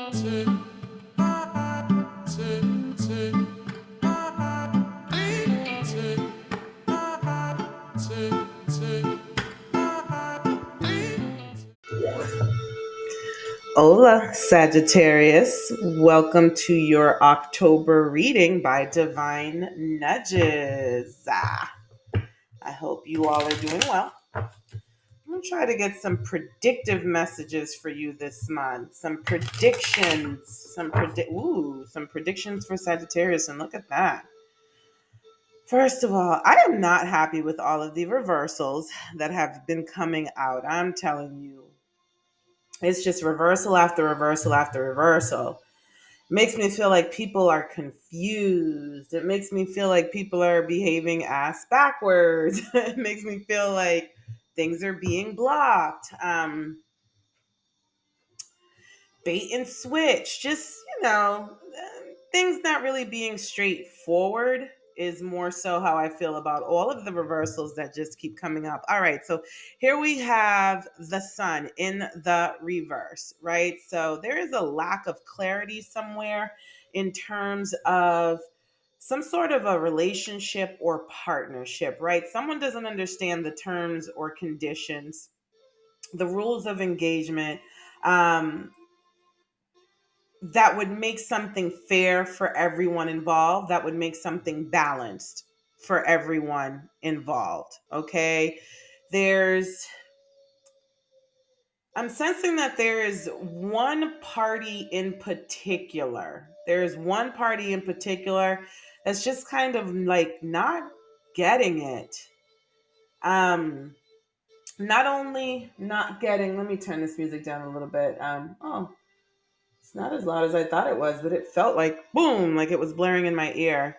Hola, Sagittarius. Welcome to your October reading by Divine Nudges. I hope you all are doing well. I'm going to try to get some predictive messages for you this month. Some predictions. Some predictions for Sagittarius. And look at that. First of all, I am not happy with all of the reversals that have been coming out. I'm telling you. It's just reversal after reversal after reversal. Makes me feel like people are confused. It makes me feel like people are behaving ass backwards. It makes me feel like things are being blocked. Bait and switch. Just, things not really being straightforward is more so how I feel about all of the reversals that just keep coming up. All right, so here we have the sun in the reverse, right? So there is a lack of clarity somewhere in terms of some sort of a relationship or partnership, right? Someone doesn't understand the terms or conditions, the rules of engagement. That would make something fair for everyone involved, that would make something balanced for everyone involved. Okay. There's, I'm sensing that there is one party in particular. There's one party in particular that's just kind of like not getting it. Not only not getting, let me turn this music down a little bit. It's not as loud as I thought it was, but it felt like boom, like it was blaring in my ear.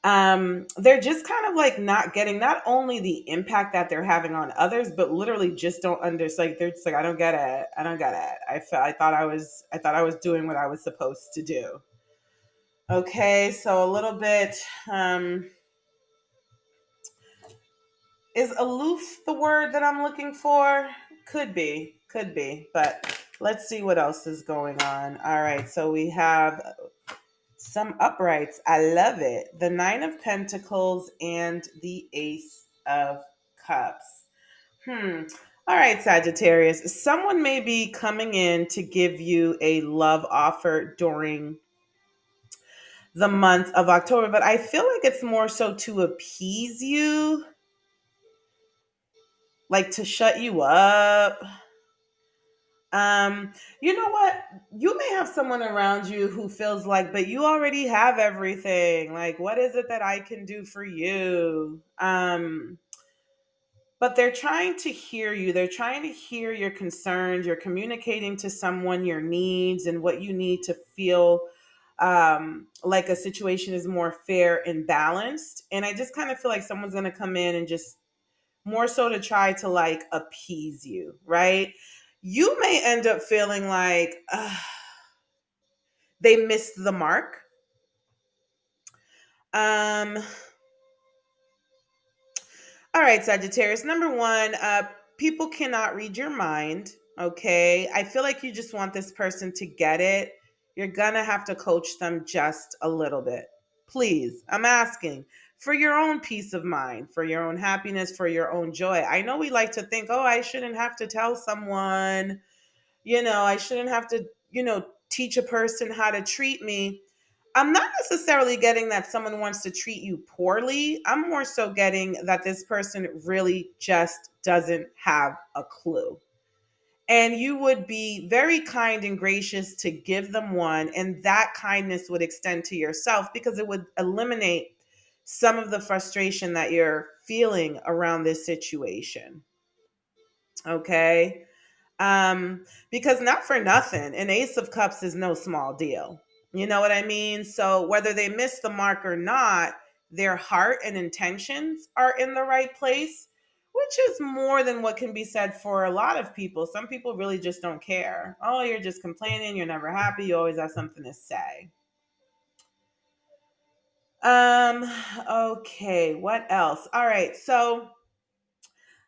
They're just kind of like not getting not only the impact that they're having on others, but literally just don't understand. Like they're just like, I don't get it. I don't get it. I thought I was doing what I was supposed to do. Okay, so a little bit. Is aloof the word that I'm looking for? Could be, but let's see what else is going on. All right, so we have some uprights. I love it. The Nine of Pentacles and the Ace of Cups. All right, Sagittarius. Someone may be coming in to give you a love offer during the month of October, but I feel like it's more so to appease you, like to shut you up. You know what? You may have someone around you who feels like, but you already have everything. Like, what is it that I can do for you? But they're trying to hear you. They're trying to hear your concerns. You're communicating to someone your needs and what you need to feel like a situation is more fair and balanced. And I just kind of feel like someone's going to come in and just more so to try to like appease you, right? You may end up feeling like they missed the mark. Um, all right, Sagittarius. Number one, people cannot read your mind. Okay. I feel like you just want this person to get it. You're going to have to coach them just a little bit. Please, I'm asking for your own peace of mind, for your own happiness, for your own joy. I know we like to think, oh, I shouldn't have to tell someone, I shouldn't have to, teach a person how to treat me. I'm not necessarily getting that someone wants to treat you poorly. I'm more so getting that this person really just doesn't have a clue. And you would be very kind and gracious to give them one. And that kindness would extend to yourself because it would eliminate some of the frustration that you're feeling around this situation. Okay. Because not for nothing, an Ace of Cups is no small deal. You know what I mean? So whether they miss the mark or not, their heart and intentions are in the right place, which is more than what can be said for a lot of people. Some people really just don't care. Oh, you're just complaining, you're never happy, you always have something to say. Um, okay, what else? All right, so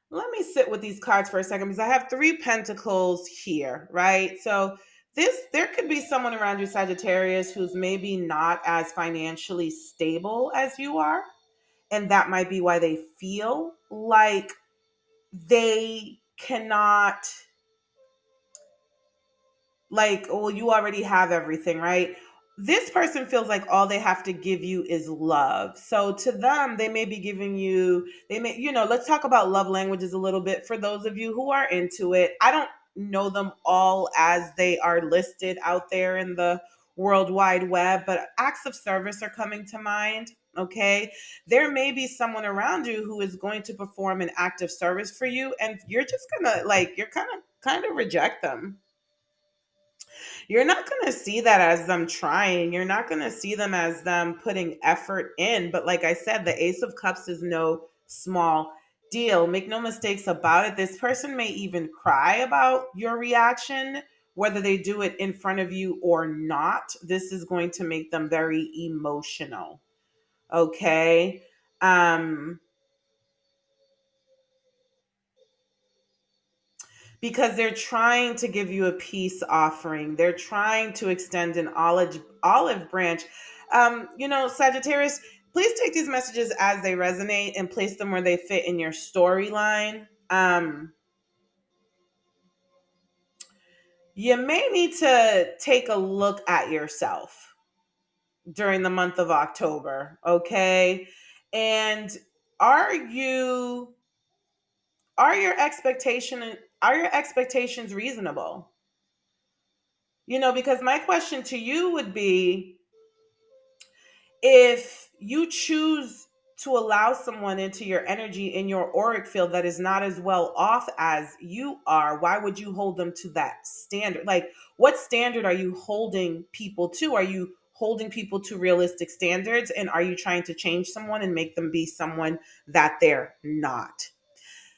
let me sit with these cards for a second because I have three pentacles here, right? So There could be someone around you, Sagittarius, who's maybe not as financially stable as you are, and that might be why they feel like they cannot, like, well, you already have everything, right? This person feels like all they have to give you is love. So to them, they may be giving you, they may, let's talk about love languages a little bit for those of you who are into it. I don't know them all as they are listed out there in the World Wide Web, but acts of service are coming to mind. Okay. There may be someone around you who is going to perform an act of service for you, and you're just gonna, like, you're kind of reject them. You're not going to see that as them trying. You're not going to see them as them putting effort in. But like I said, the Ace of Cups is no small deal. Make no mistakes about it. This person may even cry about your reaction, whether they do it in front of you or not. This is going to make them very emotional. Okay. Um, because they're trying to give you a peace offering. They're trying to extend an olive branch. Sagittarius, please take these messages as they resonate and place them where they fit in your storyline. You may need to take a look at yourself during the month of October, okay? And are you are your expectations reasonable? Because my question to you would be, if you choose to allow someone into your energy in your auric field that is not as well off as you are, why would you hold them to that standard? Like, what standard are you holding people to? Are you holding people to realistic standards? And are you trying to change someone and make them be someone that they're not?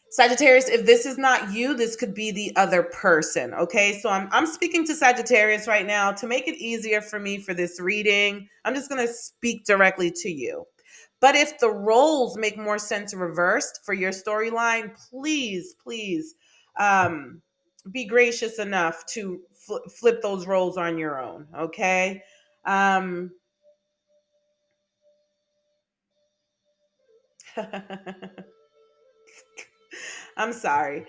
Sagittarius, if this is not you, this could be the other person. Okay. So I'm speaking to Sagittarius right now to make it easier for me for this reading. I'm just going to speak directly to you. But if the roles make more sense reversed for your storyline, please, please be gracious enough to flip those roles on your own. Okay. Um, I'm sorry.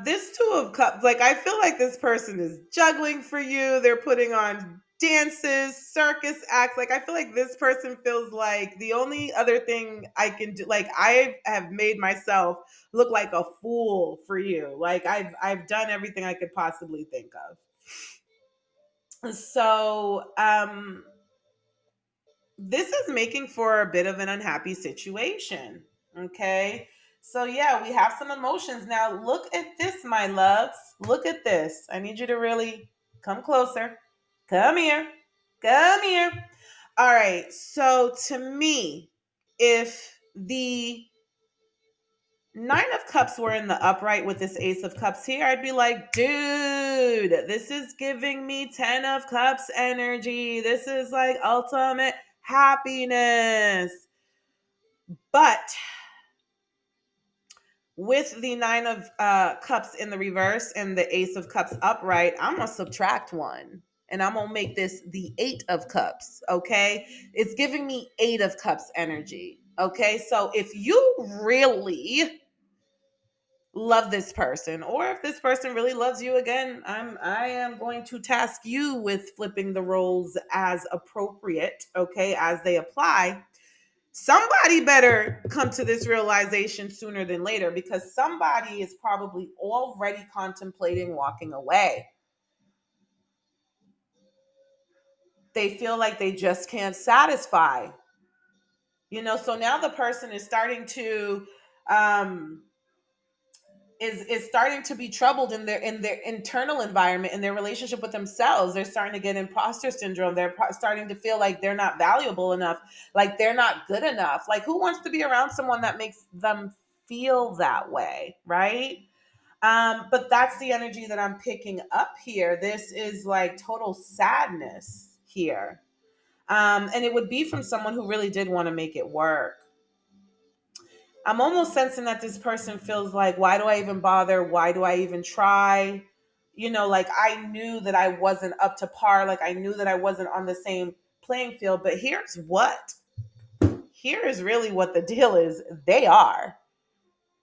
This Two of Cups, like, I feel like this person is juggling for you. They're putting on dances, circus acts. Like, I feel like this person feels like the only other thing I can do, like, I have made myself look like a fool for you. Like, I've done everything I could possibly think of. So, this is making for a bit of an unhappy situation. Okay. So, yeah, we have some emotions. Now, look at this, my loves. Look at this. I need you to really come closer. Come here. Come here. All right. So, to me, if the Nine of Cups were in the upright with this Ace of Cups here, I'd be like, dude, this is giving me Ten of Cups energy. This is like ultimate happiness. But with the Nine of Cups in the reverse and the Ace of Cups upright, I'm going to subtract one. And I'm going to make this the Eight of Cups, okay? It's giving me Eight of Cups energy, okay? So if you really love this person, or if this person really loves you, again, I am going to task you with flipping the roles as appropriate, okay, as they apply. Somebody better come to this realization sooner than later, because somebody is probably already contemplating walking away. They feel like they just can't satisfy, so now the person is starting to um is starting to be troubled in their internal environment, in their relationship with themselves. They're starting to get imposter syndrome. They're starting to feel like they're not valuable enough, like they're not good enough. Like, who wants to be around someone that makes them feel that way, right? But that's the energy that I'm picking up here. This is like total sadness here. And it would be from someone who really did want to make it work. I'm almost sensing that this person feels like, why do I even bother? Why do I even try? Like I knew that I wasn't up to par, like I knew that I wasn't on the same playing field. But here is really what the deal is. They are,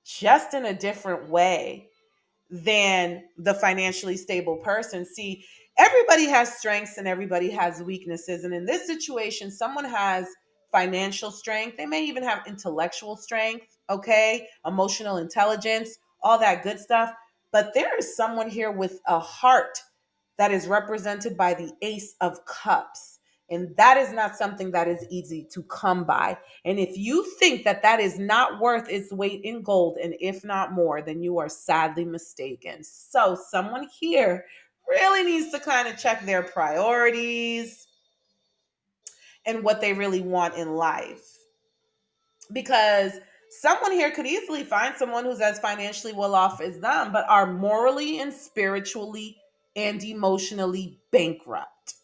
just in a different way than the financially stable person. See, everybody has strengths and everybody has weaknesses. And in this situation, someone has financial strength. They may even have intellectual strength, okay? Emotional intelligence, all that good stuff. But there is someone here with a heart that is represented by the Ace of Cups. And that is not something that is easy to come by. And if you think that that is not worth its weight in gold, and if not more, then you are sadly mistaken. So, someone here really needs to kind of check their priorities and what they really want in life. Because someone here could easily find someone who's as financially well off as them, but are morally and spiritually and emotionally bankrupt.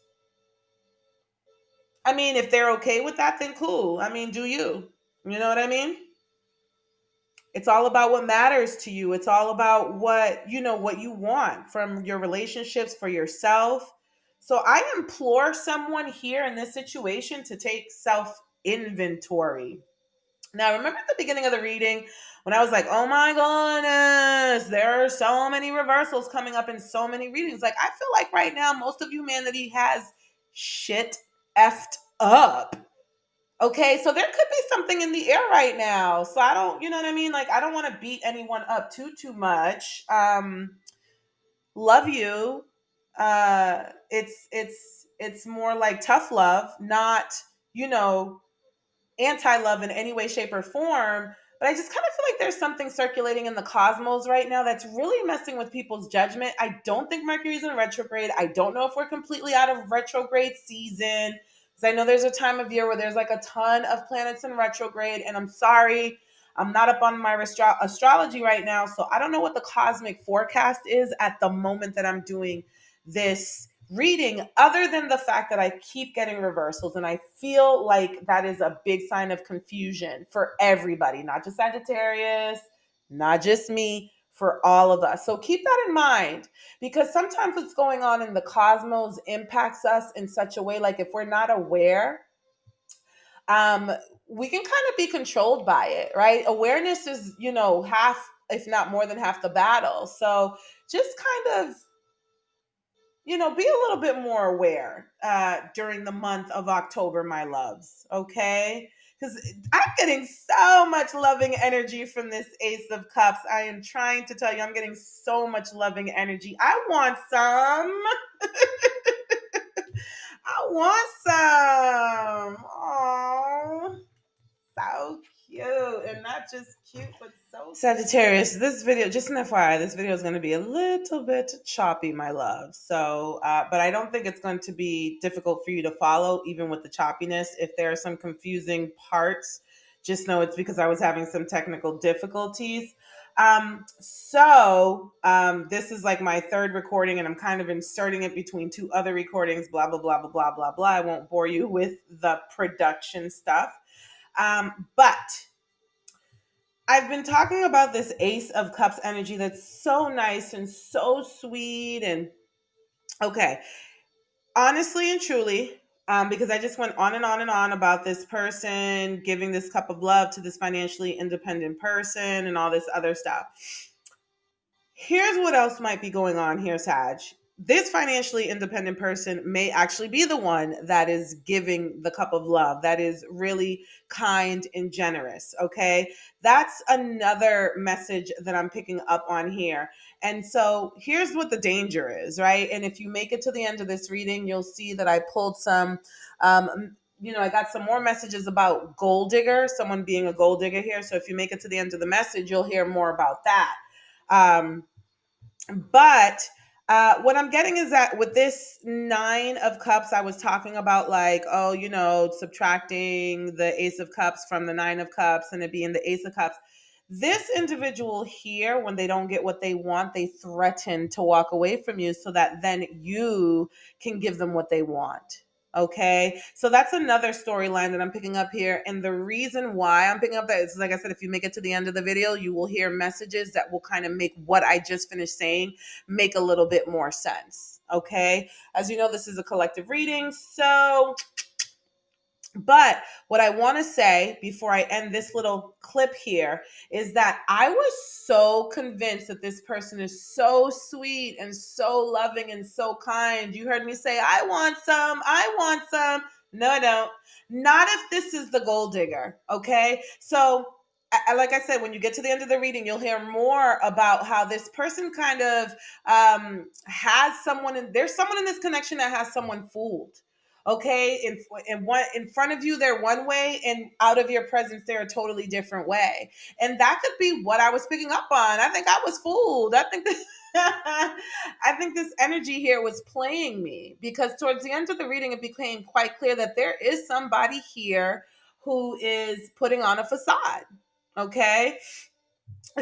I mean, if they're okay with that, then cool. I mean, do you? You know what I mean? It's all about what matters to you. It's all about what you want from your relationships, for yourself. So I implore someone here in this situation to take self inventory. Now, remember at the beginning of the reading when I was like, oh my goodness, there are so many reversals coming up in so many readings. Like, I feel like right now, most of humanity has shit effed up. Okay, so there could be something in the air right now. So I don't, you know what I mean? Like, I don't want to beat anyone up too much. Love you. It's more like tough love, not, you know, anti-love in any way, shape, or form. But I just kind of feel like there's something circulating in the cosmos right now that's really messing with people's judgment. I don't think Mercury's in retrograde. I don't know if we're completely out of retrograde season. Because I know there's a time of year where there's like a ton of planets in retrograde. And I'm sorry, I'm not up on my astrology right now. So I don't know what the cosmic forecast is at the moment that I'm doing this reading, other than the fact that I keep getting reversals. And I feel like that is a big sign of confusion for everybody, not just Sagittarius, not just me, for all of us. So keep that in mind, because sometimes what's going on in the cosmos impacts us in such a way, like if we're not aware, um, we can kind of be controlled by it, right? Awareness is, half, if not more than half the battle. So just kind of be a little bit more aware during the month of October, my loves, okay? Because I'm getting so much loving energy from this Ace of Cups. I am trying to tell you, I'm getting so much loving energy. I want some. I want some. Oh, so cute. And not just cute, but so Sagittarius, this video, just an FYI, this video is going to be a little bit choppy, my love. So, but I don't think it's going to be difficult for you to follow, even with the choppiness. If there are some confusing parts, just know it's because I was having some technical difficulties. This is like my third recording, and I'm kind of inserting it between two other recordings, blah, blah, blah, blah, blah, blah, blah. I won't bore you with the production stuff. But I've been talking about this Ace of Cups energy that's so nice and so sweet. And okay, honestly and truly, because I just went on and on and on about this person giving this cup of love to this financially independent person and all this other stuff. Here's what else might be going on here, Sag. This financially independent person may actually be the one that is giving the cup of love, that is really kind and generous. Okay. That's another message that I'm picking up on here. And so here's what the danger is, right? And if you make it to the end of this reading, you'll see that I pulled some, I got some more messages about gold digger, someone being a gold digger here. So if you make it to the end of the message, you'll hear more about that. But what I'm getting is that with this Nine of Cups, I was talking about like, oh, subtracting the Ace of Cups from the Nine of Cups and it being the Ace of Cups. This individual here, when they don't get what they want, they threaten to walk away from you so that then you can give them what they want. Okay, so that's another storyline that I'm picking up here. And the reason why I'm picking up that is, like I said, if you make it to the end of the video, you will hear messages that will kind of make what I just finished saying make a little bit more sense. Okay, as you know, this is a collective reading. But what I want to say before I end this little clip here is that I was so convinced that this person is so sweet and so loving and so kind. You heard me say, I want some, I want some. No, I don't. Not if this is the gold digger. Okay. So, like I said, when you get to the end of the reading, you'll hear more about how this person kind of has someone, there's someone in this connection that has someone fooled. Okay, in front of you they're one way, and out of your presence they're a totally different way. And that could be what I was picking up on. I think I was fooled. I think this I think this energy here was playing me, because towards the end of the reading it became quite clear that there is somebody here who is putting on a facade. Okay,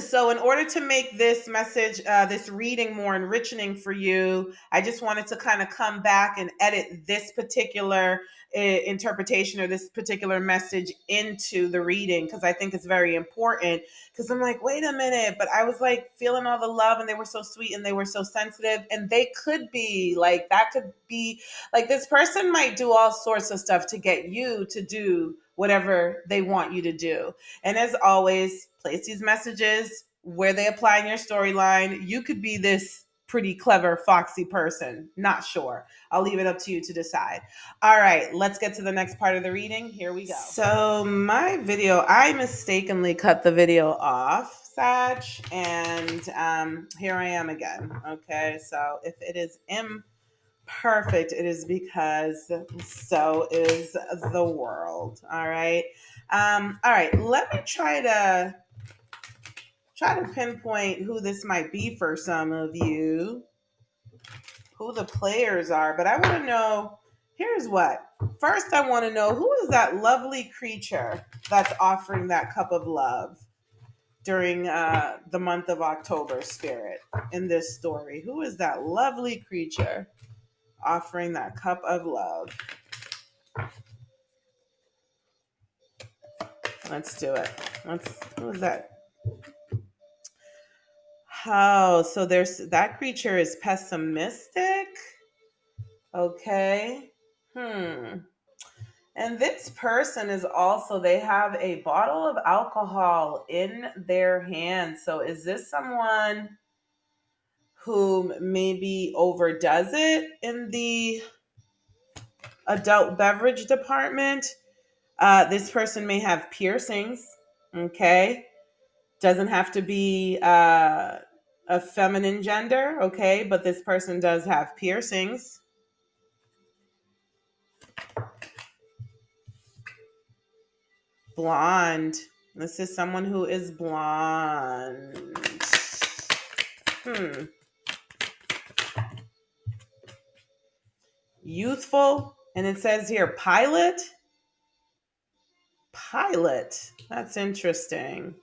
so in order to make this message, this reading more enriching for you, I just wanted to kind of come back and edit this particular interpretation or this particular message into the reading, because I think it's very important. Because I'm like, wait a minute, but I was like feeling all the love, and they were so sweet and they were so sensitive, and they could be like, that could be like, this person might do all sorts of stuff to get you to do whatever they want you to do. And as always, place these messages where they apply in your storyline. You could be this pretty clever, foxy person. Not sure. I'll leave it up to you to decide. All right, let's get to the next part of the reading. Here we go. So, my video, I mistakenly cut the video off, Sag, and here I am again. Okay, so if it is imperfect, it is because so is the world. All right. All right, let me try to pinpoint who this might be for some of you, who the players are. But I want to know, here's what. First, I want to know, who is that lovely creature that's offering that cup of love during the month of October, Spirit, in this story? Who is that lovely creature offering that cup of love? Let's do it. Who is that? Oh, so there's that creature is pessimistic. Okay. And this person is also, they have a bottle of alcohol in their hand. So is this someone who maybe overdoes it in the adult beverage department? This person may have piercings. Okay. Doesn't have to be a feminine gender. Okay. But this person does have piercings. Blonde. This is someone who is blonde. Youthful. And it says here, pilot. Pilot. That's interesting.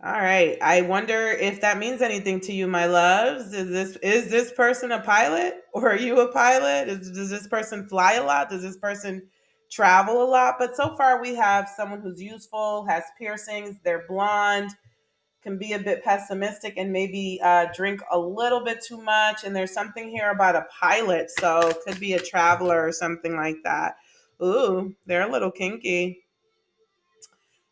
All right. I wonder if that means anything to you, my loves. Is this person a pilot, or are you a pilot? Does this person fly a lot? Does this person travel a lot? But so far we have someone who's useful, has piercings, they're blonde, can be a bit pessimistic, and maybe drink a little bit too much. And there's something here about a pilot, so could be a traveler or something like that. Ooh, they're a little kinky.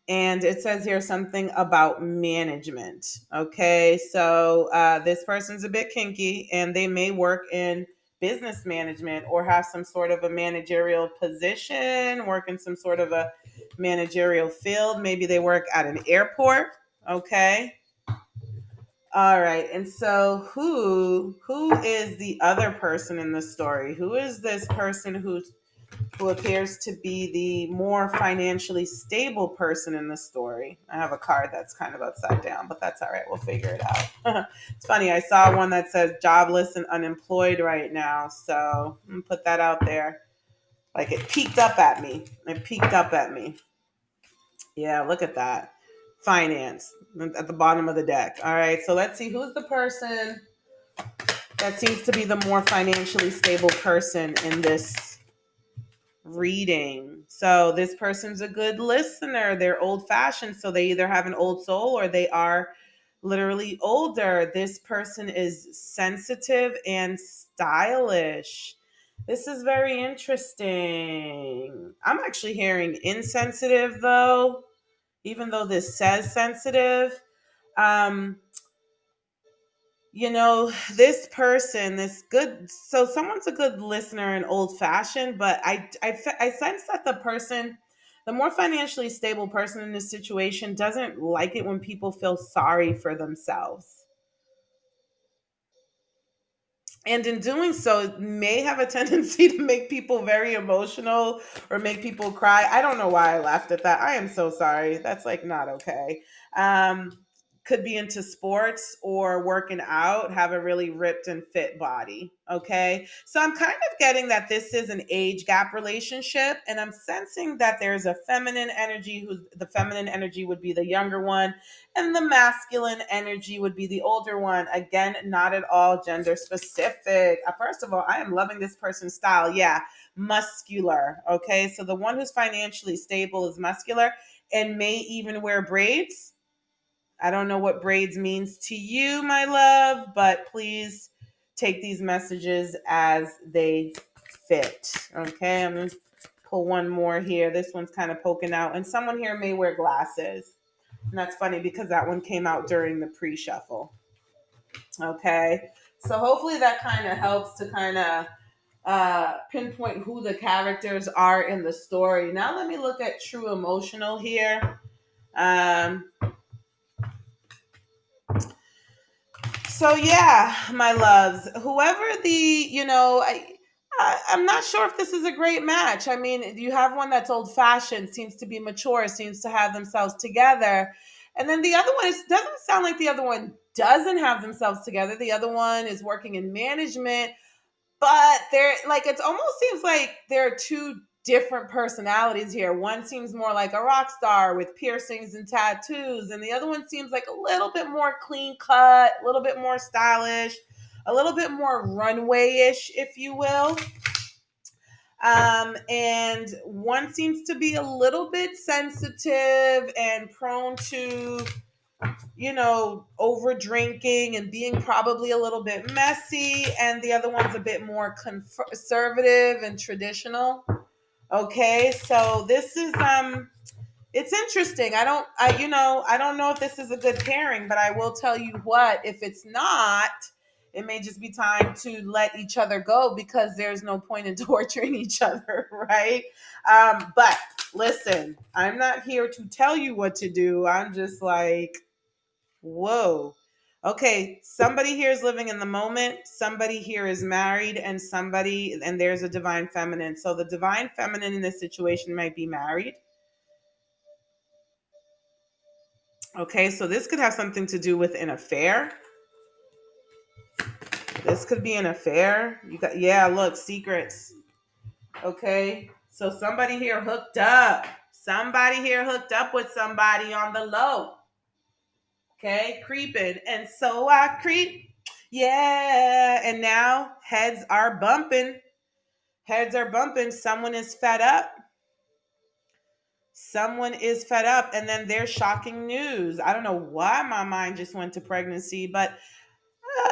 And it says here something about management. Okay, so this person's a bit kinky, and they may work in business management or have some sort of a managerial position, work in some sort of a managerial field. Maybe they work at an airport. Okay. All right. And so who is the other person in the story? Who is this person who appears to be the more financially stable person in the story? I have a card that's kind of upside down, but that's all right. We'll figure it out. It's funny. I saw one that says jobless and unemployed right now. So I'm going to put that out there. Like, it peeked up at me. Yeah, look at that. Finance at the bottom of the deck. All right. So let's see, who's the person that seems to be the more financially stable person in this reading. So this person's a good listener. They're old fashioned. So they either have an old soul or they are literally older. This person is sensitive and stylish. This is very interesting. I'm actually hearing insensitive though, even though this says sensitive. Um, this person, this good, so someone's a good listener and old fashioned, but I sense that the more financially stable person in this situation doesn't like it when people feel sorry for themselves. And in doing so, it may have a tendency to make people very emotional or make people cry. I don't know why I laughed at that. I am so sorry. That's like not okay. Um, could be into sports or working out, have a really ripped and fit body. Okay. So I'm kind of getting that this is an age gap relationship, and I'm sensing that there's a feminine energy who the feminine energy would be the younger one and the masculine energy would be the older one. Again, not at all gender specific. First of all, I am loving this person's style. Yeah, muscular. Okay, so the one who's financially stable is muscular and may even wear braids. I don't know what braids means to you, my love, but please take these messages as they fit. Okay, I'm going to pull one more here. This one's kind of poking out, and someone here may wear glasses. And that's funny because that one came out during the pre shuffle. Okay. So hopefully that kind of helps to kind of pinpoint who the characters are in the story. Now let me look at true emotional here. Um, So yeah, my loves, whoever I'm not sure if this is a great match. I mean, you have one that's old fashioned, seems to be mature, seems to have themselves together, and then the other one doesn't sound like the other one doesn't have themselves together. The other one is working in management, but they're like it almost seems like there are two different personalities here. One seems more like a rock star with piercings and tattoos, and the other one seems like a little bit more clean cut, a little bit more stylish, a little bit more runway-ish, if you will. And one seems to be a little bit sensitive and prone to over drinking and being probably a little bit messy, and the other one's a bit more conservative and traditional. Okay, so this is it's interesting. I don't know if this is a good pairing, but I will tell you what, if it's not, it may just be time to let each other go because there's no point in torturing each other, right? But listen, I'm not here to tell you what to do. I'm just like, whoa. Okay, somebody here is living in the moment, somebody here is married, and there's a divine feminine. So the divine feminine in this situation might be married. Okay, so this could have something to do with an affair. This could be an affair. You got, yeah, look, secrets. Okay, so somebody here hooked up. Somebody here hooked up with somebody on the low. Okay, creeping. And so I creep. Yeah, and now heads are bumping. Heads are bumping. Someone is fed up. Someone is fed up, and then there's shocking news. I don't know why my mind just went to pregnancy, but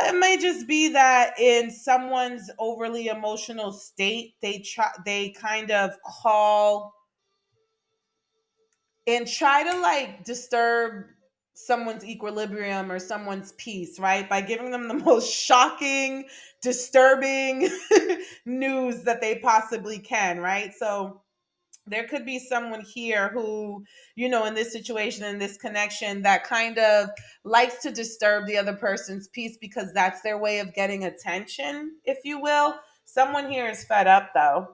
it may just be that in someone's overly emotional state, they kind of call and try to like disturb someone's equilibrium or someone's peace, right? By giving them the most shocking, disturbing news that they possibly can, right? So there could be someone here who, in this situation, in this connection, that kind of likes to disturb the other person's peace because that's their way of getting attention, if you will. Someone here is fed up, though.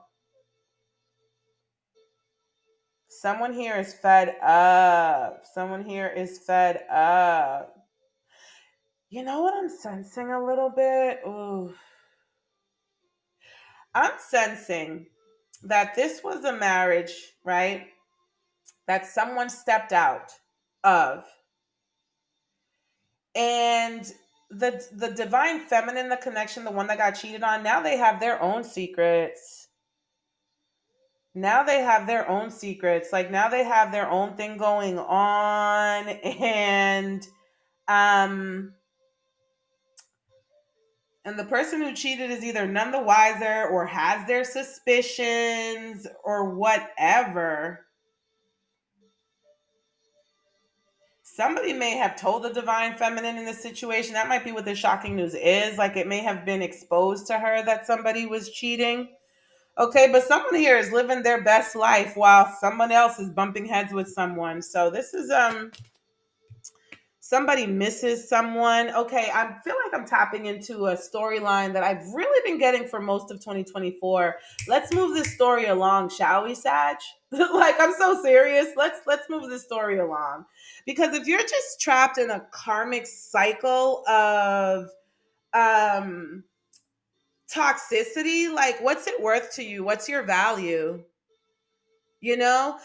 Someone here is fed up. Someone here is fed up. You know what I'm sensing a little bit? Ooh. I'm sensing that this was a marriage, right? That someone stepped out of. And the divine feminine, the connection, the one that got cheated on, now they have their own secrets. Now they have their own secrets. Like now they have their own thing going on, um and the person who cheated is either none the wiser or has their suspicions or whatever. Somebody may have told the divine feminine in this situation. That might be what the shocking news is. Like it may have been exposed to her that somebody was cheating. Okay, but someone here is living their best life while someone else is bumping heads with someone. So this is somebody misses someone. Okay, I feel like I'm tapping into a storyline that I've really been getting for most of 2024. Let's move this story along, shall we, Sag? Like I'm so serious. Let's move this story along. Because if you're just trapped in a karmic cycle of um toxicity, like what's it worth to you? What's your value?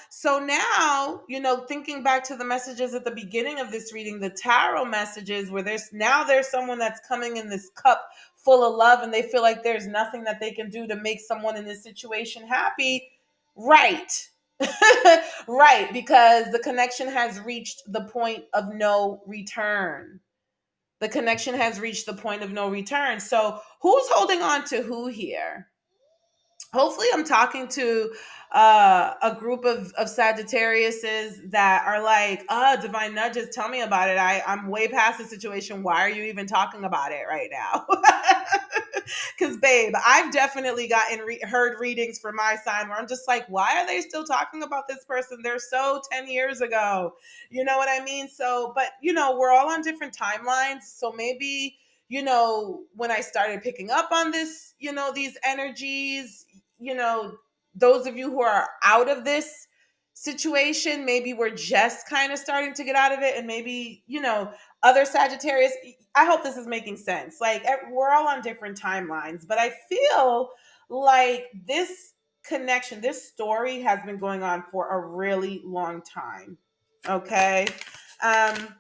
So now, thinking back to the messages at the beginning of this reading, the tarot messages where there's someone that's coming in this cup full of love and they feel like there's nothing that they can do to make someone in this situation happy. Right. Right, because the connection has reached the point of no return. The connection has reached the point of no return. So who's holding on to who here? Hopefully I'm talking to a group of Sagittariuses that are like, divine nudges, tell me about it. I'm way past the situation. Why are you even talking about it right now? Because babe, I've definitely heard readings for my sign where I'm just like, why are they still talking about this person? They're so 10 years ago. You know what I mean? So, but we're all on different timelines. So maybe when I started picking up on this, these energies, those of you who are out of this situation, maybe we're just kind of starting to get out of it. And maybe, other Sagittarius, I hope this is making sense. Like we're all on different timelines, but I feel like this connection, this story has been going on for a really long time. Okay. Um,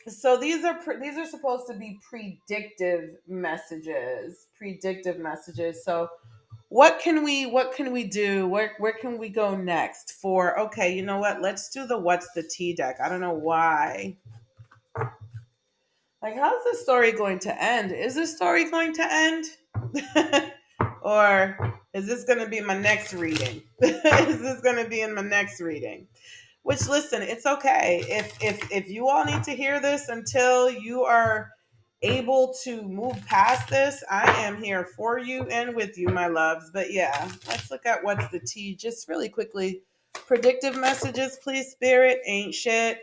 so these are supposed to be predictive messages. Predictive messages. So what can we do? Where can we go next for okay, you know what? Let's do the what's the tea deck. I don't know why. Like how's this story going to end? Is this story going to end? Or is this going to be my next reading? Is this going to be in my next reading? Which listen, it's okay. If you all need to hear this until you are able to move past this, I am here for you and with you, my loves. But yeah, let's look at what's the tea just really quickly. Predictive messages, please, spirit, ain't shit.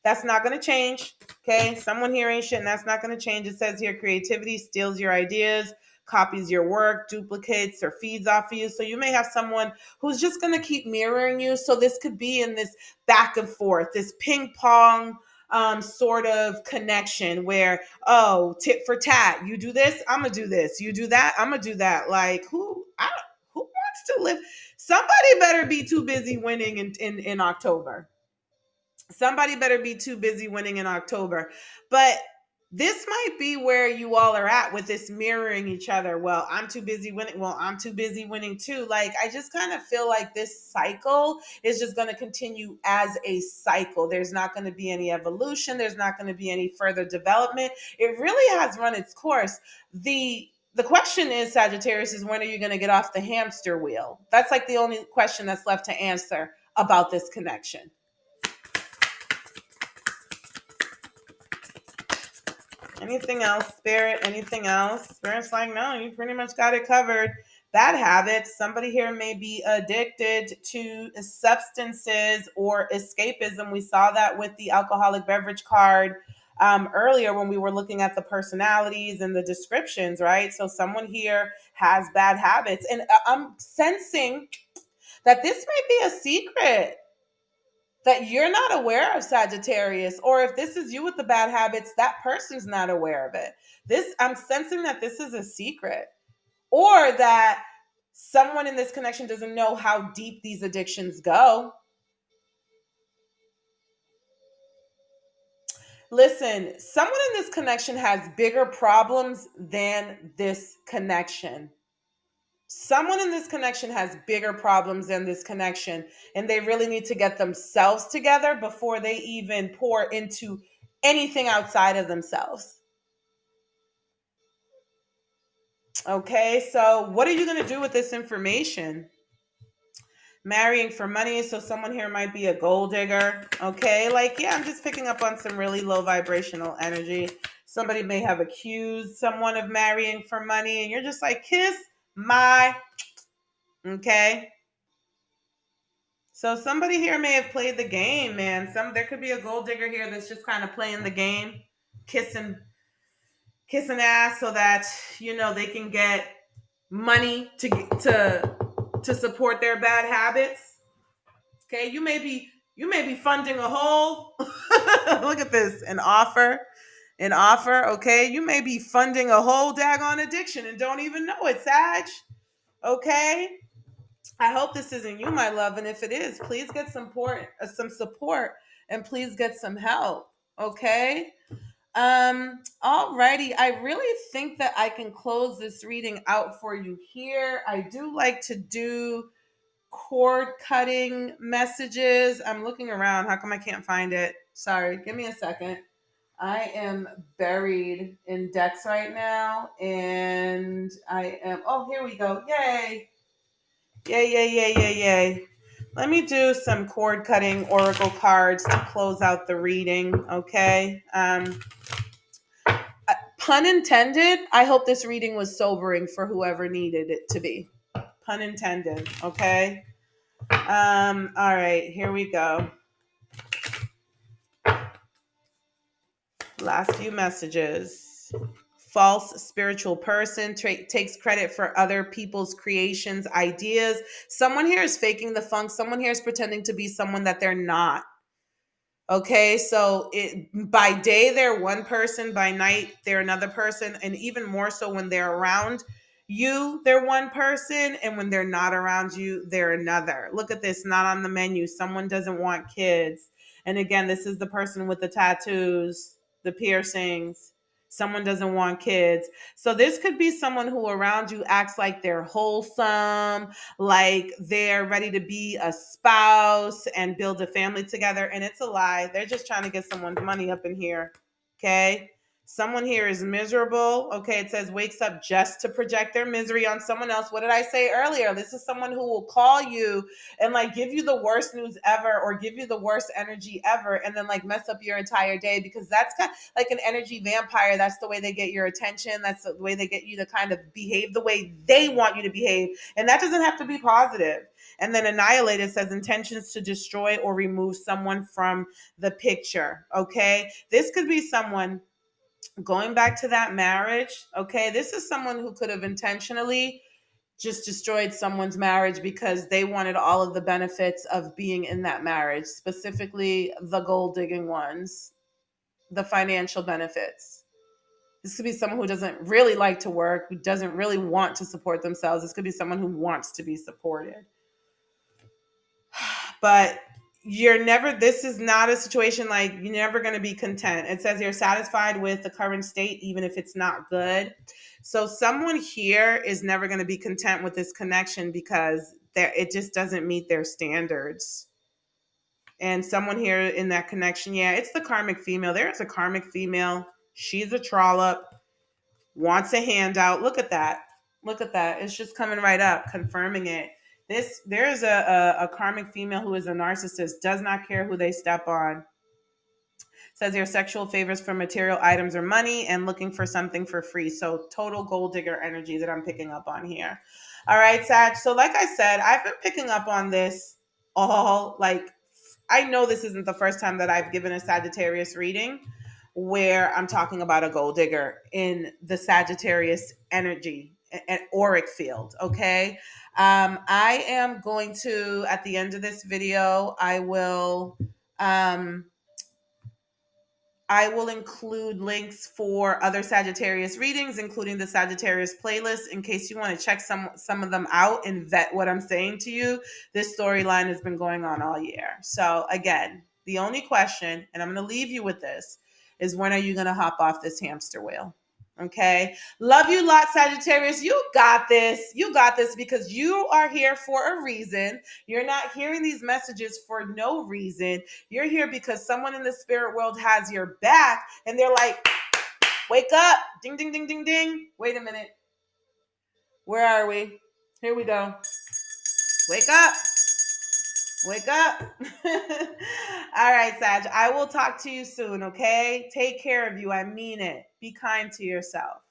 That's not going to change. Okay. Someone here ain't shit, and that's not going to change. It says here creativity steals your ideas, copies your work, duplicates or feeds off of you. So you may have someone who's just going to keep mirroring you. So this could be in this back and forth, this ping pong sort of connection where, oh, tit for tat. You do this, I'm going to do this. You do that, I'm going to do that. Like who wants to live? Somebody better be too busy winning in October. Somebody better be too busy winning in October. But this might be where you all are at with this mirroring each other. Well, I'm too busy winning. Well, I'm too busy winning too. Like, I just kind of feel like this cycle is just going to continue as a cycle. There's not going to be any evolution. There's not going to be any further development. It really has run its course. The question is, Sagittarius, is when are you going to get off the hamster wheel? That's like the only question that's left to answer about this connection. Anything else, Spirit? Anything else? Spirit's like, no, you pretty much got it covered. Bad habits. Somebody here may be addicted to substances or escapism. We saw that with the alcoholic beverage card earlier when we were looking at the personalities and the descriptions, right? So someone here has bad habits. And I'm sensing that this may be a secret that you're not aware of, Sagittarius, or if this is you with the bad habits, that person's not aware of it. This, I'm sensing that this is a secret, or that someone in this connection doesn't know how deep these addictions go. Listen, someone in this connection has bigger problems than this connection. Someone in this connection has bigger problems than this connection, and they really need to get themselves together before they even pour into anything outside of themselves. Okay, so what are you going to do with this information? Marrying for money, so someone here might be a gold digger. Okay, like, yeah, I'm just picking up on some really low vibrational energy. Somebody may have accused someone of marrying for money, and you're just like, kiss my. Okay, so somebody here may have played the game, man. There could be a gold digger here that's just kind of playing the game, kissing ass so that they can get money to support their bad habits. Okay, you may be funding a whole look at this, an offer. Okay, you may be funding a whole daggone addiction and don't even know it, Sag. Okay, I hope this isn't you, my love, and if it is, please get some support, and please get some help. Okay. Alrighty. I really think that I can close this reading out for you here. I do like to do cord cutting messages. I'm looking around. How come I can't find it? Sorry, give me a second. I am buried in decks right now, and I am. Oh, here we go. Yay! Yay! Yay! Yay! Yay! Yay! Let me do some cord cutting oracle cards to close out the reading. Okay. Pun intended. I hope this reading was sobering for whoever needed it to be. Pun intended. Okay. All right, here we go. Last few messages. False spiritual person takes credit for other people's creations, ideas. Someone here is faking the funk. Someone here is pretending to be someone that they're not. Okay, so by day they're one person, by night they're another person, and even more so when they're around you, they're one person, and when they're not around you, they're another. Look at this, not on the menu. Someone doesn't want kids. And again, this is the person with the tattoos, the piercings. Someone doesn't want kids. So this could be someone who around you acts like they're wholesome, like they're ready to be a spouse and build a family together. And it's a lie. They're just trying to get someone's money up in here. Okay. Someone here is miserable. Okay. It says wakes up just to project their misery on someone else. What did I say earlier? This is someone who will call you and like give you the worst news ever or give you the worst energy ever and then like mess up your entire day because that's kind of like an energy vampire. That's the way they get your attention. That's the way they get you to kind of behave the way they want you to behave. And that doesn't have to be positive. And then annihilated says intentions to destroy or remove someone from the picture. Okay. This could be someone going back to that marriage. Okay. This is someone who could have intentionally just destroyed someone's marriage because they wanted all of the benefits of being in that marriage, specifically the gold digging ones, the financial benefits. This could be someone who doesn't really like to work, who doesn't really want to support themselves. This could be someone who wants to be supported. But this is not a situation like you're never going to be content. It says you're satisfied with the current state, even if it's not good. So someone here is never going to be content with this connection because it just doesn't meet their standards. And someone here in that connection, yeah, it's the karmic female. There is a karmic female. She's a trollop, wants a handout. Look at that. Look at that. It's just coming right up, confirming it. There is a karmic female who is a narcissist, does not care who they step on. Says your sexual favors for material items or money and looking for something for free. So total gold digger energy that I'm picking up on here. All right, Sag. So like I said, I've been picking up on this all like I know this isn't the first time that I've given a Sagittarius reading where I'm talking about a gold digger in the Sagittarius energy and auric field. Okay. I am going to, at the end of this video, um, I will include links for other Sagittarius readings, including the Sagittarius playlist, in case you want to check some of them out and vet what I'm saying to you. This storyline has been going on all year. So again, the only question, and I'm going to leave you with this, is when are you going to hop off this hamster wheel? Okay. Love you lot, Sagittarius. You got this. You got this because you are here for a reason. You're not hearing these messages for no reason. You're here because someone in the spirit world has your back and they're like, wake up. Ding, ding, ding, ding, ding. Wait a minute. Where are we? Here we go. Wake up. Wake up. All right, Sag. I will talk to you soon, okay? Take care of you. I mean it. Be kind to yourself.